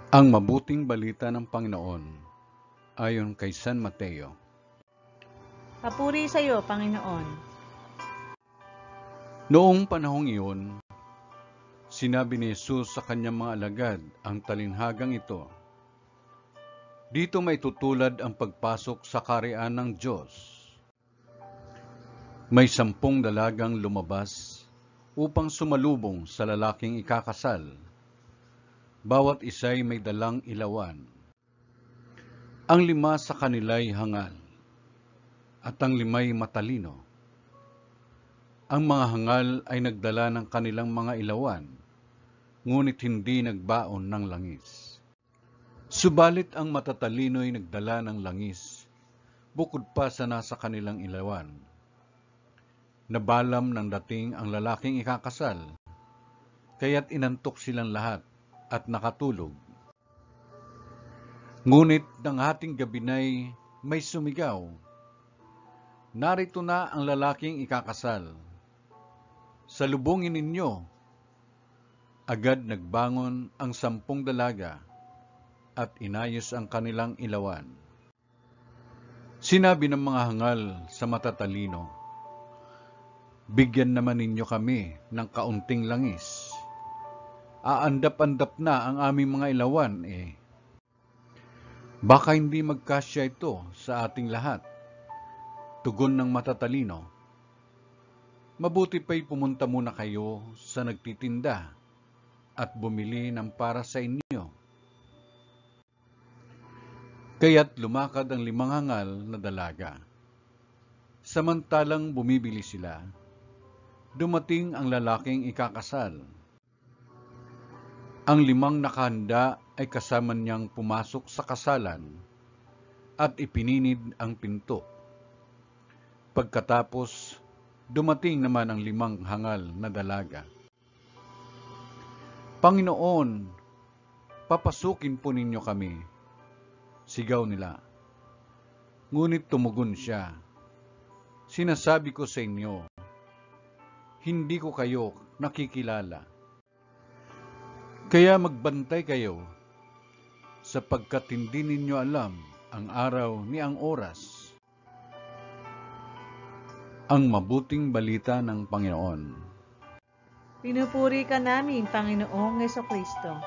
Ang mabuting balita ng Panginoon ayon kay San Mateo. Papuri sa iyo, Panginoon. Noong panahong iyon, sinabi ni Jesus sa kanyang mga alagad ang talinhagang ito. Dito may tutulad ang pagpasok sa kaharian ng Diyos. May 10 dalagang lumabas upang sumalubong sa lalaking ikakasal. Bawat isa'y may dalang ilawan. Ang 5 sa kanila'y hangal, at ang 5'y matalino. Ang mga hangal ay nagdala ng kanilang mga ilawan, ngunit hindi nagbaon ng langis. Subalit ang matatalino'y nagdala ng langis, bukod pa sa nasa kanilang ilawan. Nabalam ng dating ang lalaking ikakasal, kaya't inantok silang lahat at nakatulog. Ngunit ng hating gabi na'y may sumigaw, "Narito na ang lalaking ikakasal. Salubungin ninyo." Agad nagbangon ang 10 dalaga at inayos ang kanilang ilawan. Sinabi ng mga hangal sa matatalino, "Bigyan naman ninyo kami ng kaunting langis. Aandap-andap na ang aming mga ilawan eh. Baka hindi magkasya ito sa ating lahat." Tugon ng matatalino, "Mabuti pa'y pumunta muna kayo sa nagtitinda at bumili ng para sa inyo." Kaya't lumakad ang 5 hangal na dalaga. Samantalang bumibili sila, dumating ang lalaking ikakasal. Ang 5 nakahanda ay kasama niyang pumasok sa kasalan at ipininid ang pinto. Pagkatapos, dumating naman ang 5 hangal na dalaga. "Panginoon, papasukin po ninyo kami," sigaw nila. Ngunit tumugon siya, "Sinasabi ko sa inyo, hindi ko kayo nakikilala. Kaya magbantay kayo, sapagkat hindi ninyo alam ang araw ni ang oras." Ang mabuting balita ng Panginoon. Pinupuri ka namin, Panginoong Hesukristo.